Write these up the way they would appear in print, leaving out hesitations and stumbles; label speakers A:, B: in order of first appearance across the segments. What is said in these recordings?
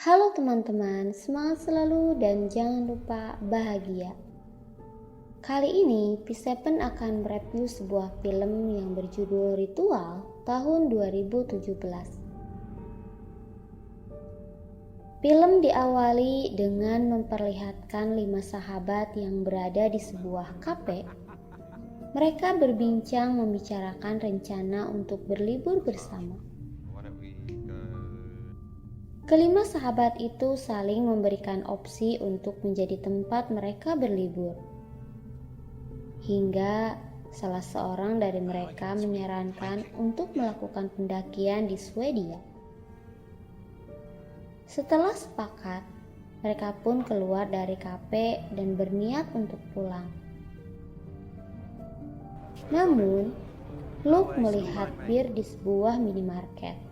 A: Halo teman-teman, semangat selalu dan jangan lupa bahagia. Kali ini P7 akan mereview sebuah film yang berjudul Ritual tahun 2017. Film diawali dengan memperlihatkan 5 sahabat yang berada di sebuah kafe. Mereka berbincang membicarakan rencana untuk berlibur bersama. Kelima sahabat itu saling memberikan opsi untuk menjadi tempat mereka berlibur. Hingga salah seorang dari mereka menyarankan untuk melakukan pendakian di Swedia. Setelah sepakat, mereka pun keluar dari kafe dan berniat untuk pulang. Namun, Luke melihat bir di sebuah minimarket.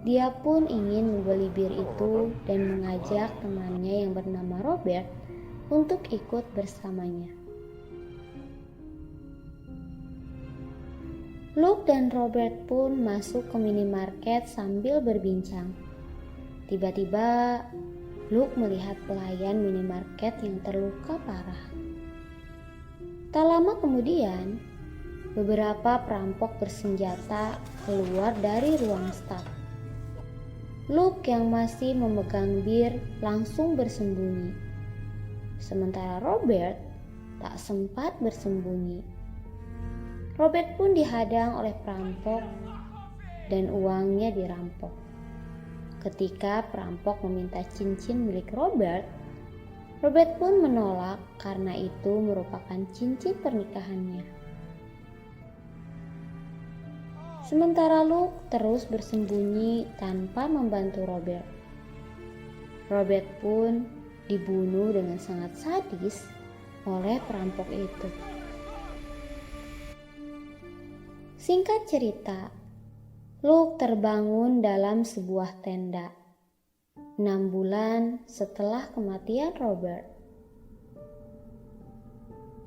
A: Dia pun ingin membeli bir itu dan mengajak temannya yang bernama Robert untuk ikut bersamanya. Luke dan Robert pun masuk ke minimarket sambil berbincang. Tiba-tiba, Luke melihat pelayan minimarket yang terluka parah. Tak lama kemudian, beberapa perampok bersenjata keluar dari ruang staf. Luke yang masih memegang bir langsung bersembunyi. Sementara Robert tak sempat bersembunyi. Robert pun dihadang oleh perampok dan uangnya dirampok. Ketika perampok meminta cincin milik Robert, Robert pun menolak karena itu merupakan cincin pernikahannya. Sementara Luke terus bersembunyi tanpa membantu Robert. Robert pun dibunuh dengan sangat sadis oleh perampok itu. Singkat cerita, Luke terbangun dalam sebuah tenda 6 bulan setelah kematian Robert.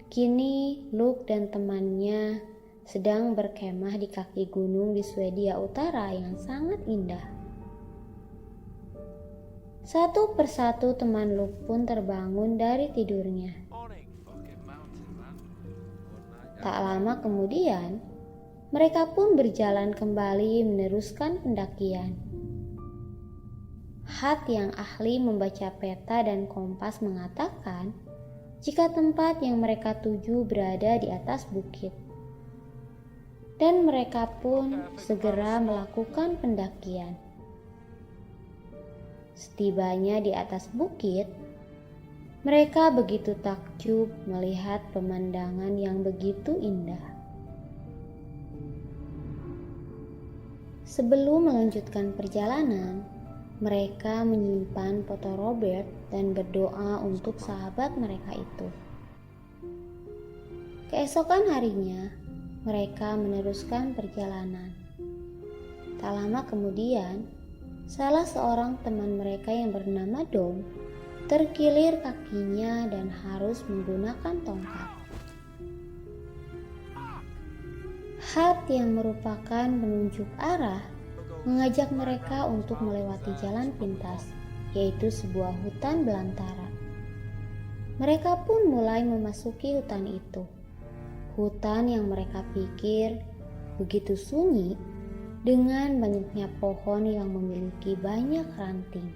A: Kini Luke dan temannya sedang berkemah di kaki gunung di Swedia Utara yang sangat indah. Satu persatu teman Luke pun terbangun dari tidurnya. Tak lama kemudian, mereka pun berjalan kembali meneruskan pendakian. Hat yang ahli membaca peta dan kompas mengatakan jika tempat yang mereka tuju berada di atas bukit. Dan mereka pun segera melakukan pendakian. Setibanya di atas bukit, mereka begitu takjub melihat pemandangan yang begitu indah. Sebelum melanjutkan perjalanan, mereka menyimpan foto Robert dan berdoa untuk sahabat mereka itu. Keesokan harinya, mereka meneruskan perjalanan. Tak lama kemudian, salah seorang teman mereka yang bernama Dom terkilir kakinya dan harus menggunakan tongkat. Hat yang merupakan penunjuk arah mengajak mereka untuk melewati jalan pintas, yaitu sebuah hutan belantara. Mereka pun mulai memasuki hutan itu. Hutan yang mereka pikir begitu sunyi dengan banyaknya pohon yang memiliki banyak ranting.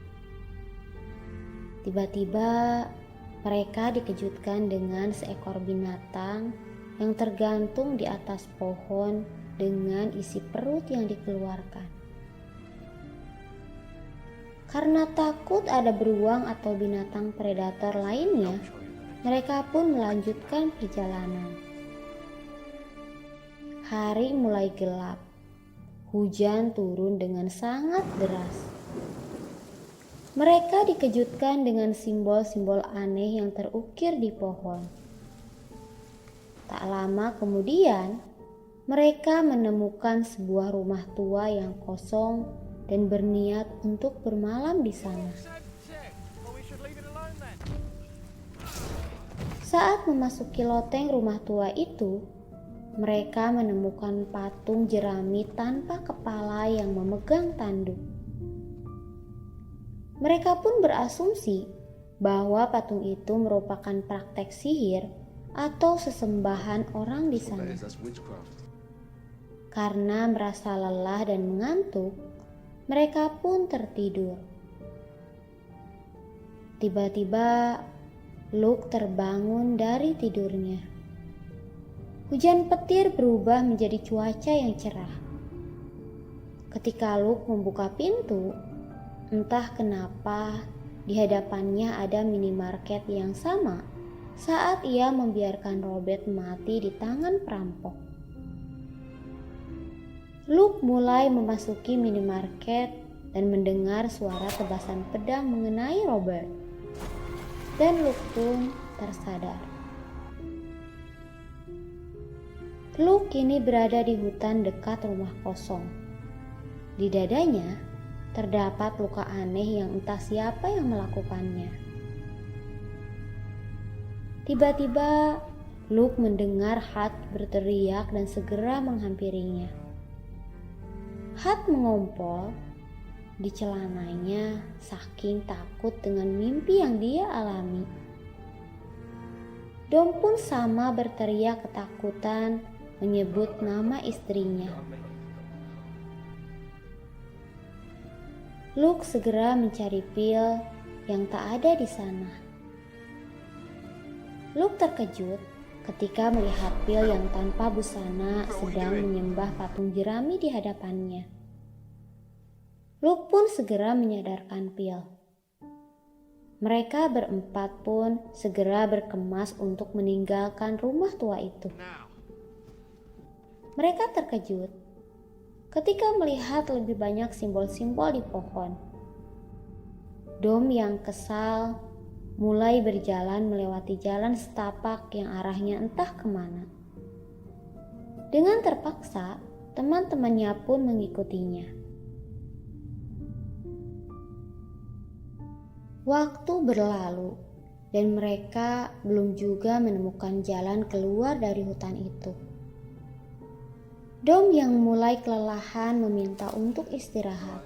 A: Tiba-tiba mereka dikejutkan dengan seekor binatang yang tergantung di atas pohon dengan isi perut yang dikeluarkan. Karena takut ada beruang atau binatang predator lainnya, mereka pun melanjutkan perjalanan. Hari mulai gelap. Hujan turun dengan sangat deras. Mereka dikejutkan dengan simbol-simbol aneh yang terukir di pohon. Tak lama kemudian, mereka menemukan sebuah rumah tua yang kosong dan berniat untuk bermalam di sana. Saat memasuki loteng rumah tua itu, mereka menemukan patung jerami tanpa kepala yang memegang tanduk. Mereka pun berasumsi bahwa patung itu merupakan praktek sihir atau sesembahan orang di sana. Karena merasa lelah dan mengantuk, mereka pun tertidur. Tiba-tiba, Luke terbangun dari tidurnya. Hujan petir berubah menjadi cuaca yang cerah. Ketika Luke membuka pintu, entah kenapa di hadapannya ada minimarket yang sama saat ia membiarkan Robert mati di tangan perampok. Luke mulai memasuki minimarket dan mendengar suara tebasan pedang mengenai Robert. Dan Luke pun tersadar. Luke kini berada di hutan dekat rumah kosong. Di dadanya terdapat luka aneh yang entah siapa yang melakukannya. Tiba-tiba Luke mendengar Hart berteriak dan segera menghampirinya. Hart mengompol di celananya saking takut dengan mimpi yang dia alami. Dom pun sama berteriak ketakutan menyebut nama istrinya. Luke segera mencari Phil yang tak ada di sana. Luke terkejut ketika melihat Phil yang tanpa busana sedang menyembah patung jerami di hadapannya. Luke pun segera menyadarkan Phil. Mereka berempat pun segera berkemas untuk meninggalkan rumah tua itu. Mereka terkejut ketika melihat lebih banyak simbol-simbol di pohon. Dom yang kesal mulai berjalan melewati jalan setapak yang arahnya entah kemana. Dengan terpaksa, teman-temannya pun mengikutinya. Waktu berlalu dan mereka belum juga menemukan jalan keluar dari hutan itu. Dom yang mulai kelelahan meminta untuk istirahat.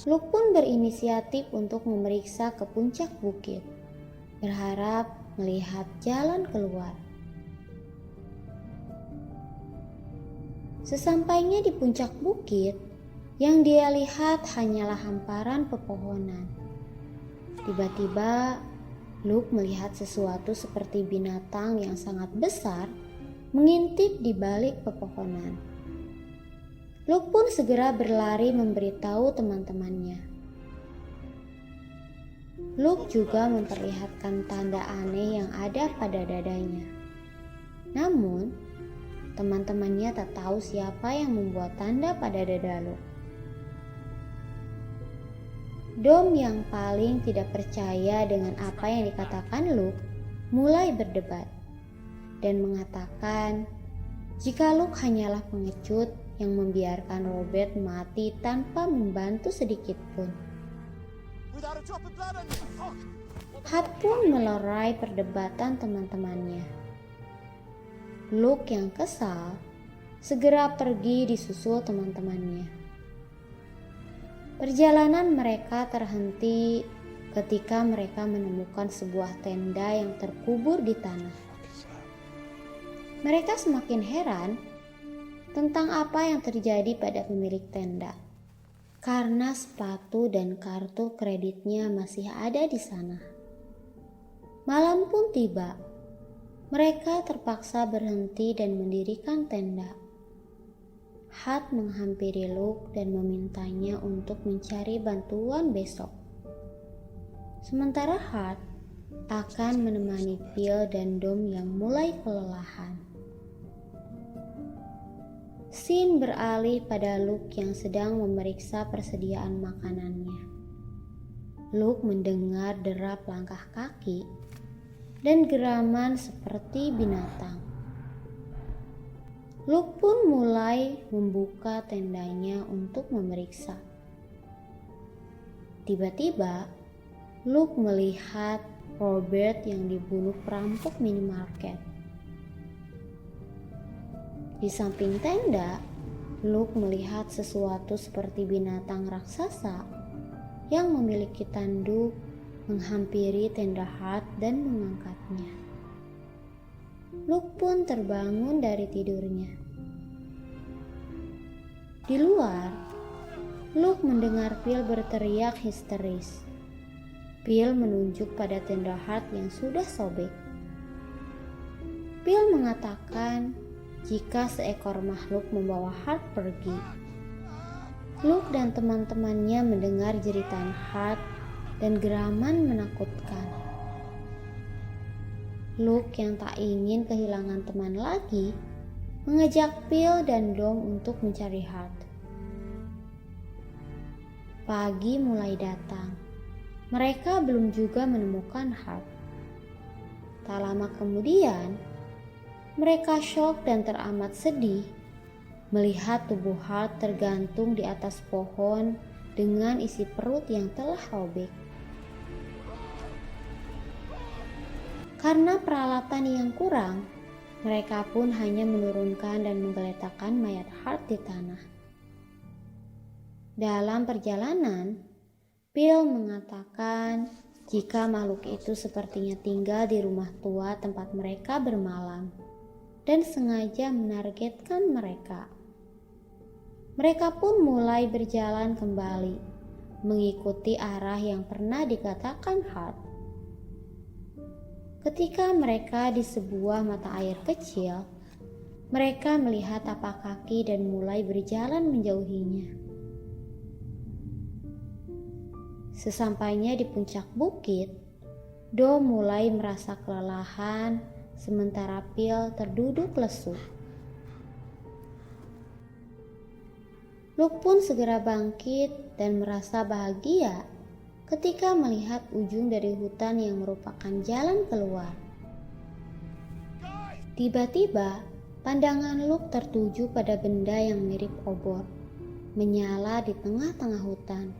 A: Luke pun berinisiatif untuk memeriksa ke puncak bukit, berharap melihat jalan keluar. Sesampainya di puncak bukit, yang dia lihat hanyalah hamparan pepohonan. Tiba-tiba, Luke melihat sesuatu seperti binatang yang sangat besar mengintip di balik pepohonan. Luke pun segera berlari memberitahu teman-temannya. Luke juga memperlihatkan tanda aneh yang ada pada dadanya. Namun, teman-temannya tak tahu siapa yang membuat tanda pada dada Luke. Dom yang paling tidak percaya dengan apa yang dikatakan Luke mulai berdebat dan mengatakan jika Luke hanyalah pengecut yang membiarkan Robert mati tanpa membantu sedikit pun. Hart pun melerai perdebatan teman-temannya. Luke yang kesal segera pergi disusul teman-temannya. Perjalanan mereka terhenti ketika mereka menemukan sebuah tenda yang terkubur di tanah. Mereka semakin heran tentang apa yang terjadi pada pemilik tenda, karena sepatu dan kartu kreditnya masih ada di sana. Malam pun tiba. Mereka terpaksa berhenti dan mendirikan tenda. Hart menghampiri Luke dan memintanya untuk mencari bantuan besok. Sementara Hart akan menemani Phil dan Dom yang mulai kelelahan. Scene beralih pada Luke yang sedang memeriksa persediaan makanannya. Luke mendengar derap langkah kaki dan geraman seperti binatang. Luke pun mulai membuka tendanya untuk memeriksa. Tiba-tiba, Luke melihat Robert yang dibunuh perampok minimarket. Di samping tenda, Luke melihat sesuatu seperti binatang raksasa yang memiliki tanduk menghampiri tenda Hart dan mengangkatnya. Luke pun terbangun dari tidurnya. Di luar, Luke mendengar Phil berteriak histeris. Phil menunjuk pada tenda Hart yang sudah sobek. Phil mengatakan jika seekor makhluk membawa Hart pergi. Luke dan teman-temannya mendengar jeritan Hart dan geraman menakutkan. Luke yang tak ingin kehilangan teman lagi, mengajak Phil dan Dom untuk mencari Hart. Pagi mulai datang. Mereka belum juga menemukan Hart. Tak lama kemudian, mereka syok dan teramat sedih melihat tubuh Hart tergantung di atas pohon dengan isi perut yang telah robek. Karena peralatan yang kurang, mereka pun hanya menurunkan dan menggeletakkan mayat Hart di tanah. Dalam perjalanan, Phil mengatakan jika makhluk itu sepertinya tinggal di rumah tua tempat mereka bermalam dan sengaja menargetkan mereka. Mereka pun mulai berjalan kembali, mengikuti arah yang pernah dikatakan Hart. Ketika mereka di sebuah mata air kecil, mereka melihat tapak kaki dan mulai berjalan menjauhinya. Sesampainya di puncak bukit, Dom mulai merasa kelelahan, sementara Phil terduduk lesu. Luke pun segera bangkit dan merasa bahagia ketika melihat ujung dari hutan yang merupakan jalan keluar. Tiba-tiba, pandangan Luke tertuju pada benda yang mirip obor, menyala di tengah-tengah hutan.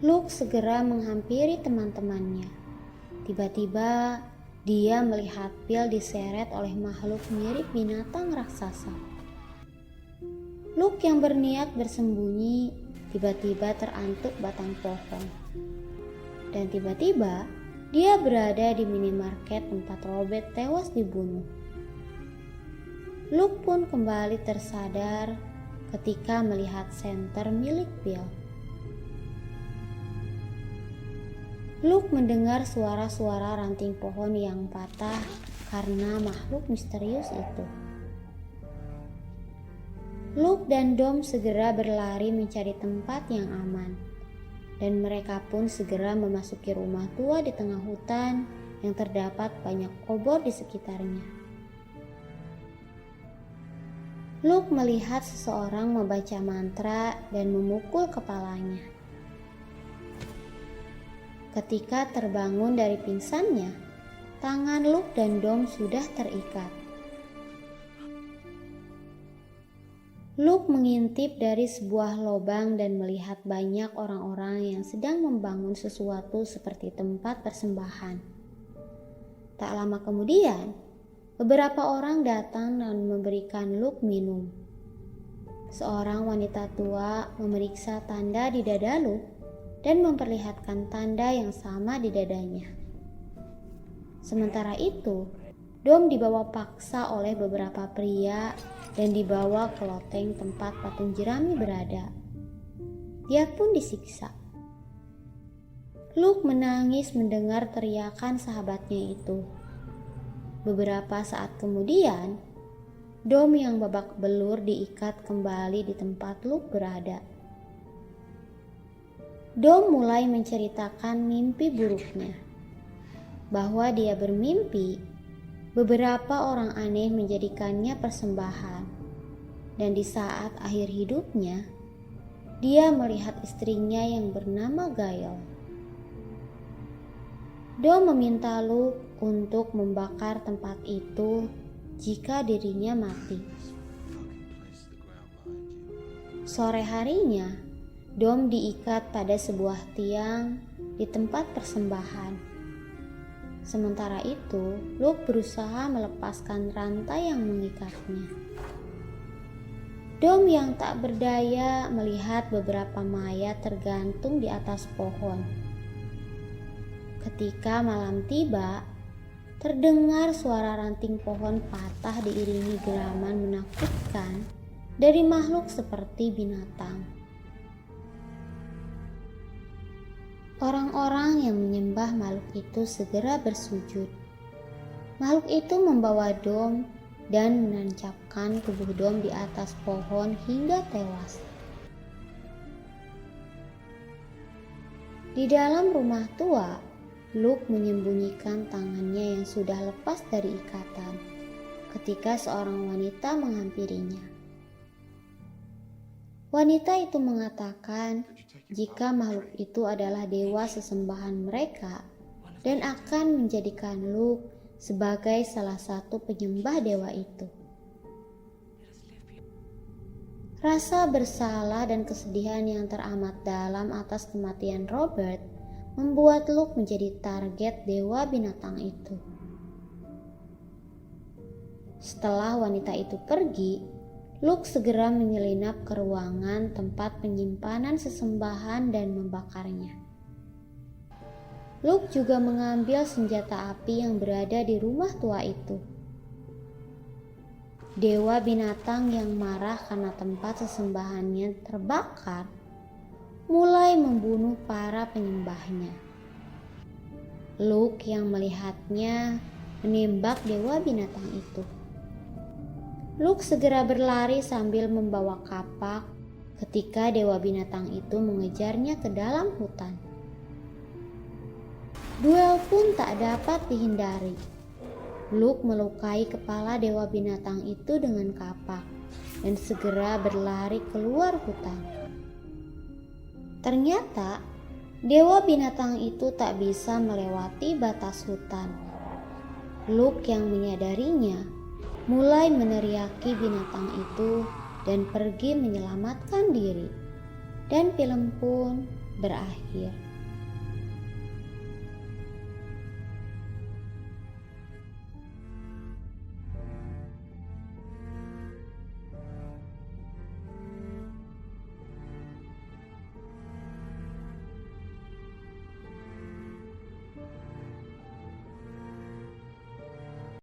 A: Luke segera menghampiri teman-temannya. Tiba-tiba, dia melihat Phil diseret oleh makhluk mirip binatang raksasa. Luke yang berniat bersembunyi tiba-tiba terantuk batang pohon. Dan tiba-tiba dia berada di minimarket tempat Robert tewas dibunuh. Luke pun kembali tersadar ketika melihat senter milik Phil. Luke mendengar suara-suara ranting pohon yang patah karena makhluk misterius itu. Luke dan Dom segera berlari mencari tempat yang aman, dan mereka pun segera memasuki rumah tua di tengah hutan yang terdapat banyak obor di sekitarnya. Luke melihat seseorang membaca mantra dan memukul kepalanya. Ketika terbangun dari pingsannya, tangan Luke dan Dom sudah terikat. Luke mengintip dari sebuah lubang dan melihat banyak orang-orang yang sedang membangun sesuatu seperti tempat persembahan. Tak lama kemudian, beberapa orang datang dan memberikan Luke minum. Seorang wanita tua memeriksa tanda di dada Luke dan memperlihatkan tanda yang sama di dadanya. Sementara itu, Dom dibawa paksa oleh beberapa pria dan dibawa ke loteng tempat patung jerami berada. Dia pun disiksa. Luke menangis mendengar teriakan sahabatnya itu. Beberapa saat kemudian, Dom yang babak belur diikat kembali di tempat Luke berada. Dom mulai menceritakan mimpi buruknya, bahwa dia bermimpi beberapa orang aneh menjadikannya persembahan, dan di saat akhir hidupnya, dia melihat istrinya yang bernama Gail. Dom meminta Luke untuk membakar tempat itu jika dirinya mati. Sore harinya, Dom diikat pada sebuah tiang di tempat persembahan. Sementara itu, Luke berusaha melepaskan rantai yang mengikatnya. Dom yang tak berdaya melihat beberapa mayat tergantung di atas pohon. Ketika malam tiba, terdengar suara ranting pohon patah diiringi geraman menakutkan dari makhluk seperti binatang. Orang-orang yang menyembah makhluk itu segera bersujud. Makhluk itu membawa Dom dan menancapkan tubuh Dom di atas pohon hingga tewas. Di dalam rumah tua, Luke menyembunyikan tangannya yang sudah lepas dari ikatan ketika seorang wanita menghampirinya. Wanita itu mengatakan jika makhluk itu adalah dewa sesembahan mereka dan akan menjadikan Luke sebagai salah satu penyembah dewa itu. Rasa bersalah dan kesedihan yang teramat dalam atas kematian Robert membuat Luke menjadi target dewa binatang itu. Setelah wanita itu pergi, Luke segera menyelinap ke ruangan tempat penyimpanan sesembahan dan membakarnya. Luke juga mengambil senjata api yang berada di rumah tua itu. Dewa binatang yang marah karena tempat sesembahannya terbakar mulai membunuh para penyembahnya. Luke yang melihatnya menembak dewa binatang itu. Luke segera berlari sambil membawa kapak ketika dewa binatang itu mengejarnya ke dalam hutan. Duel pun tak dapat dihindari. Luke melukai kepala dewa binatang itu dengan kapak dan segera berlari keluar hutan. Ternyata dewa binatang itu tak bisa melewati batas hutan. Luke yang menyadarinya mulai meneriaki binatang itu dan pergi menyelamatkan diri. Dan film pun berakhir.